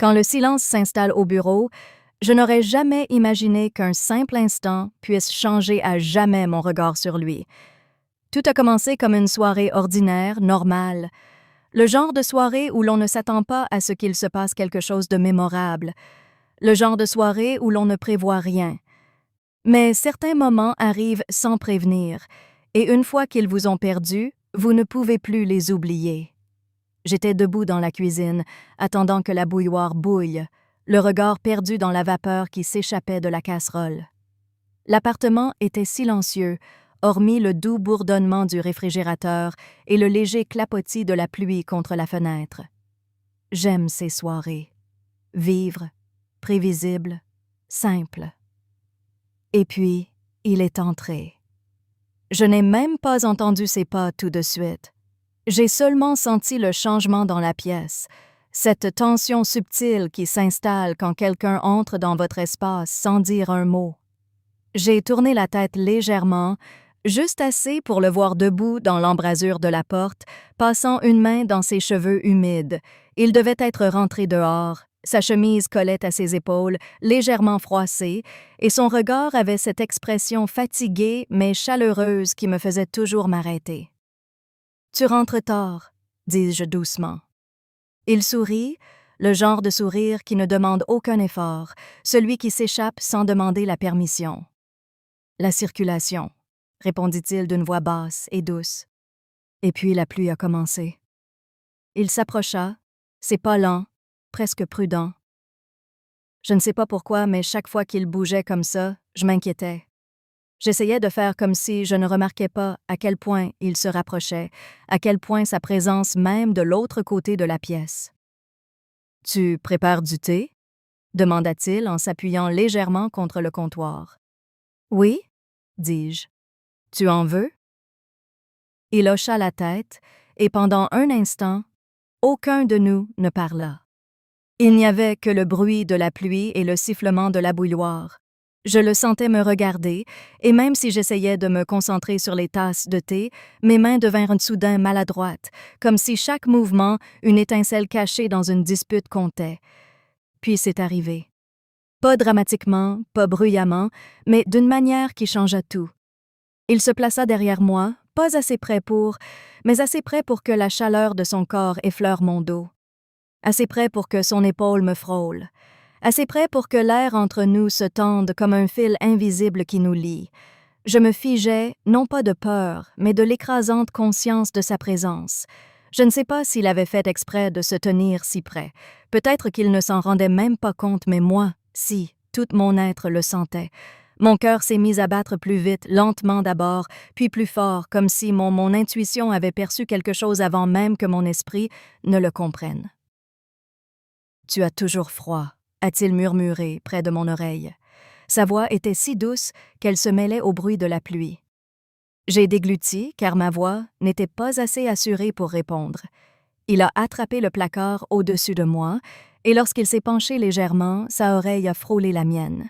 Quand le silence s'installe au bureau, je n'aurais jamais imaginé qu'un simple instant puisse changer à jamais mon regard sur lui. Tout a commencé comme une soirée ordinaire, normale. Le genre de soirée où l'on ne s'attend pas à ce qu'il se passe quelque chose de mémorable. Le genre de soirée où l'on ne prévoit rien. Mais certains moments arrivent sans prévenir, et une fois qu'ils vous ont perdu, vous ne pouvez plus les oublier. J'étais debout dans la cuisine, attendant que la bouilloire bouille, le regard perdu dans la vapeur qui s'échappait de la casserole. L'appartement était silencieux, hormis le doux bourdonnement du réfrigérateur et le léger clapotis de la pluie contre la fenêtre. J'aime ces soirées. Vivre, prévisible, simple. Et puis, il est entré. Je n'ai même pas entendu ses pas tout de suite. J'ai seulement senti le changement dans la pièce, cette tension subtile qui s'installe quand quelqu'un entre dans votre espace sans dire un mot. J'ai tourné la tête légèrement, juste assez pour le voir debout dans l'embrasure de la porte, passant une main dans ses cheveux humides. Il devait être rentré dehors. Sa chemise collait à ses épaules, légèrement froissée, et son regard avait cette expression fatiguée mais chaleureuse qui me faisait toujours m'arrêter. « Tu rentres tard », dis-je doucement. Il sourit, le genre de sourire qui ne demande aucun effort, celui qui s'échappe sans demander la permission. « La circulation », répondit-il d'une voix basse et douce. Et puis la pluie a commencé. Il s'approcha, ses pas lents, presque prudents. Je ne sais pas pourquoi, mais chaque fois qu'il bougeait comme ça, je m'inquiétais. J'essayais de faire comme si je ne remarquais pas à quel point il se rapprochait, à quel point sa présence même de l'autre côté de la pièce. « Tu prépares du thé ?» demanda-t-il en s'appuyant légèrement contre le comptoir. « Oui » dis-je. « Tu en veux ?» Il hocha la tête, et pendant un instant, aucun de nous ne parla. Il n'y avait que le bruit de la pluie et le sifflement de la bouilloire. Je le sentais me regarder, et même si j'essayais de me concentrer sur les tasses de thé, mes mains devinrent soudain maladroites, comme si chaque mouvement, une étincelle cachée dans une dispute comptait. Puis c'est arrivé. Pas dramatiquement, pas bruyamment, mais d'une manière qui changea tout. Il se plaça derrière moi, pas assez près mais assez près pour que la chaleur de son corps effleure mon dos. Assez près pour que son épaule me frôle. Assez près pour que l'air entre nous se tende comme un fil invisible qui nous lie. Je me figeais, non pas de peur, mais de l'écrasante conscience de sa présence. Je ne sais pas s'il avait fait exprès de se tenir si près. Peut-être qu'il ne s'en rendait même pas compte, mais moi, si, tout mon être le sentait. Mon cœur s'est mis à battre plus vite, lentement d'abord, puis plus fort, comme si mon intuition avait perçu quelque chose avant même que mon esprit ne le comprenne. « Tu as toujours froid », a-t-il murmuré près de mon oreille. Sa voix était si douce qu'elle se mêlait au bruit de la pluie. J'ai dégluti, car ma voix n'était pas assez assurée pour répondre. Il a attrapé le placard au-dessus de moi, et lorsqu'il s'est penché légèrement, sa oreille a frôlé la mienne.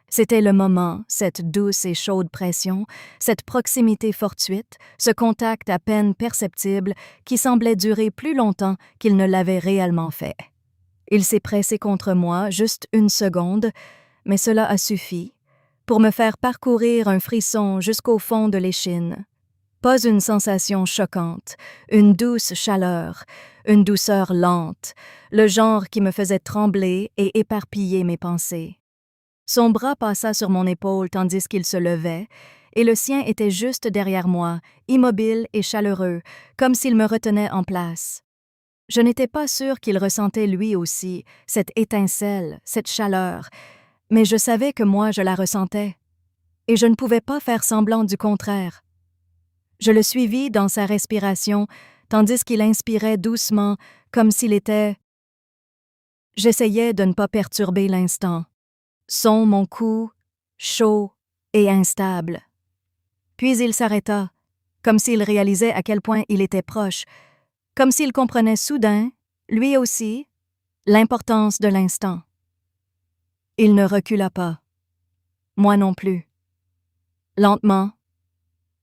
C'était le moment, cette douce et chaude pression, cette proximité fortuite, ce contact à peine perceptible qui semblait durer plus longtemps qu'il ne l'avait réellement fait. Il s'est pressé contre moi juste une seconde, mais cela a suffi pour me faire parcourir un frisson jusqu'au fond de l'échine. Pas une sensation choquante, une douce chaleur, une douceur lente, le genre qui me faisait trembler et éparpiller mes pensées. Son bras passa sur mon épaule tandis qu'il se levait, et le sien était juste derrière moi, immobile et chaleureux, comme s'il me retenait en place. Je n'étais pas sûre qu'il ressentait lui aussi cette étincelle, cette chaleur, mais je savais que moi je la ressentais, et je ne pouvais pas faire semblant du contraire. Je le suivis dans sa respiration, tandis qu'il inspirait doucement, comme s'il était... J'essayais de ne pas perturber l'instant. Son mon cou, chaud et instable. Puis il s'arrêta, comme s'il réalisait à quel point il était proche, comme s'il comprenait soudain, lui aussi, l'importance de l'instant. Il ne recula pas. Moi non plus. Lentement,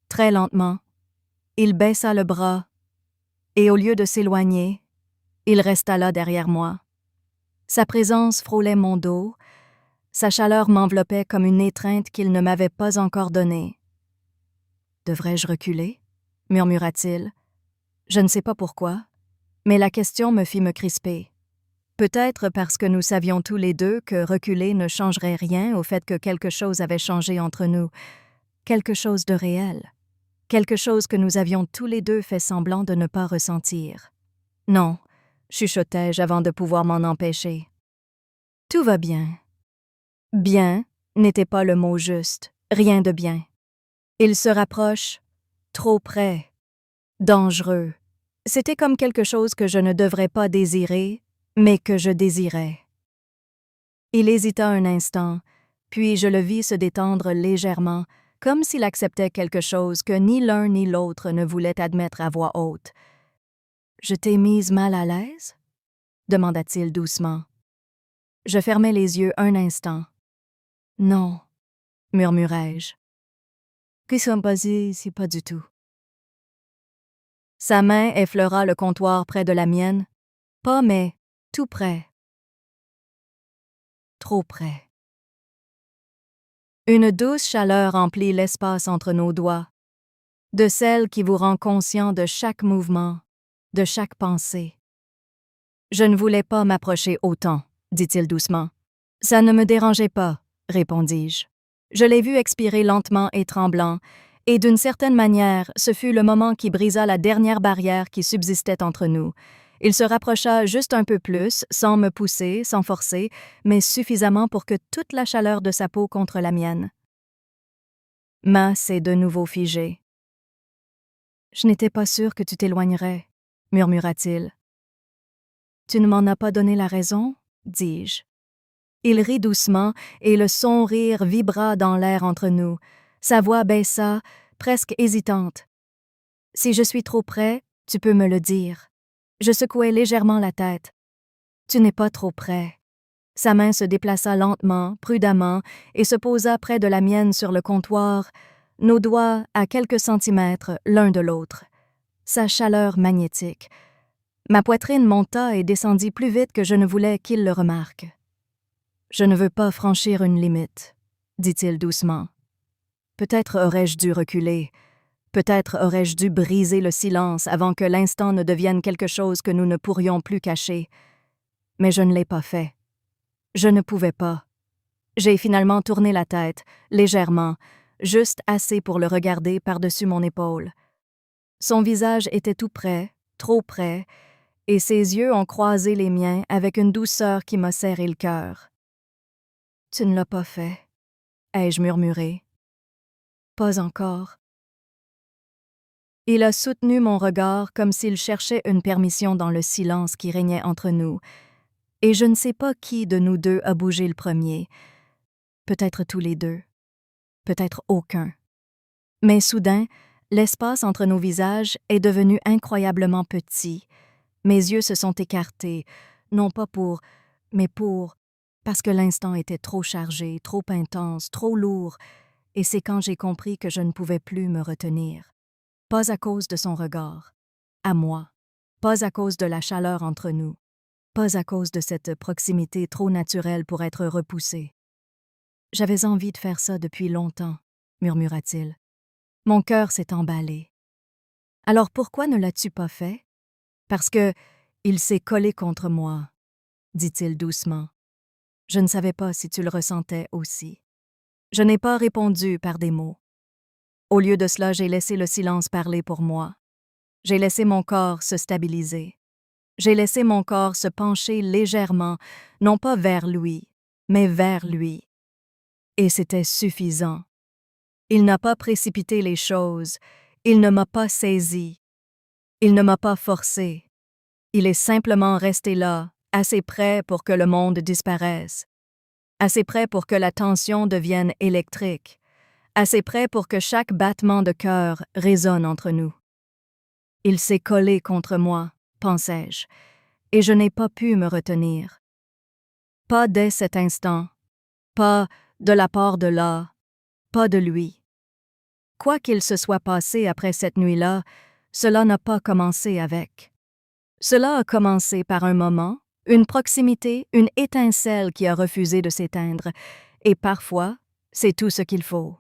très lentement, il baissa le bras, et au lieu de s'éloigner, il resta là derrière moi. Sa présence frôlait mon dos, sa chaleur m'enveloppait comme une étreinte qu'il ne m'avait pas encore donnée. « Devrais-je reculer » murmura-t-il. Je ne sais pas pourquoi, mais la question me fit me crisper. Peut-être parce que nous savions tous les deux que reculer ne changerait rien au fait que quelque chose avait changé entre nous, quelque chose de réel, quelque chose que nous avions tous les deux fait semblant de ne pas ressentir. « Non », chuchotai-je avant de pouvoir m'en empêcher. « Tout va bien. » Bien n'était pas le mot juste, rien de bien. Il se rapproche, trop près, dangereux. C'était comme quelque chose que je ne devrais pas désirer, mais que je désirais. Il hésita un instant, puis je le vis se détendre légèrement, comme s'il acceptait quelque chose que ni l'un ni l'autre ne voulait admettre à voix haute. « Je t'ai mise mal à l'aise » demanda-t-il doucement. Je fermai les yeux un instant. « Non » murmurai-je. « Qui sont passés ici pas du tout. » Sa main effleura le comptoir près de la mienne, pas mais tout près. Trop près. Une douce chaleur emplit l'espace entre nos doigts, de celle qui vous rend conscient de chaque mouvement, de chaque pensée. Je ne voulais pas m'approcher autant, dit-il doucement. Ça ne me dérangeait pas, répondis-je. Je l'ai vu expirer lentement et tremblant, et d'une certaine manière, ce fut le moment qui brisa la dernière barrière qui subsistait entre nous. Il se rapprocha juste un peu plus, sans me pousser, sans forcer, mais suffisamment pour que toute la chaleur de sa peau contre la mienne. Ma s'est de nouveau figée. « Je n'étais pas sûre que tu t'éloignerais, » murmura-t-il. « Tu ne m'en as pas donné la raison ?» dis-je. Il rit doucement, et le son rire vibra dans l'air entre nous. Sa voix baissa, presque hésitante. « Si je suis trop près, tu peux me le dire. » Je secouai légèrement la tête. « Tu n'es pas trop près. » Sa main se déplaça lentement, prudemment, et se posa près de la mienne sur le comptoir, nos doigts à quelques centimètres l'un de l'autre. Sa chaleur magnétique. Ma poitrine monta et descendit plus vite que je ne voulais qu'il le remarque. « Je ne veux pas franchir une limite, » dit-il doucement. Peut-être aurais-je dû reculer. Peut-être aurais-je dû briser le silence avant que l'instant ne devienne quelque chose que nous ne pourrions plus cacher. Mais je ne l'ai pas fait. Je ne pouvais pas. J'ai finalement tourné la tête, légèrement, juste assez pour le regarder par-dessus mon épaule. Son visage était tout près, trop près, et ses yeux ont croisé les miens avec une douceur qui m'a serré le cœur. « Tu ne l'as pas fait, » ai-je murmuré. « Pas encore. » Il a soutenu mon regard comme s'il cherchait une permission dans le silence qui régnait entre nous, et je ne sais pas qui de nous deux a bougé le premier. Peut-être tous les deux. Peut-être aucun. Mais soudain, l'espace entre nos visages est devenu incroyablement petit. Mes yeux se sont écartés, non pas mais parce que l'instant était trop chargé, trop intense, trop lourd, et c'est quand j'ai compris que je ne pouvais plus me retenir. Pas à cause de son regard, à moi, pas à cause de la chaleur entre nous, pas à cause de cette proximité trop naturelle pour être repoussée. « J'avais envie de faire ça depuis longtemps, » murmura-t-il. Mon cœur s'est emballé. « Alors pourquoi ne l'as-tu pas fait? »« Parce que il s'est collé contre moi, » dit-il doucement. Je ne savais pas si tu le ressentais aussi. Je n'ai pas répondu par des mots. Au lieu de cela, j'ai laissé le silence parler pour moi. J'ai laissé mon corps se stabiliser. J'ai laissé mon corps se pencher légèrement, non pas vers lui, mais vers lui. Et c'était suffisant. Il n'a pas précipité les choses, il ne m'a pas saisi, il ne m'a pas forcé. Il est simplement resté là, assez près pour que le monde disparaisse, assez près pour que la tension devienne électrique, assez près pour que chaque battement de cœur résonne entre nous. Il s'est collé contre moi, pensai-je, et je n'ai pas pu me retenir. Pas dès cet instant, pas de la part de là, pas de lui. Quoi qu'il se soit passé après cette nuit-là, cela n'a pas commencé avec. Cela a commencé par un moment, Une proximité, une étincelle qui a refusé de s'éteindre. Et parfois, c'est tout ce qu'il faut.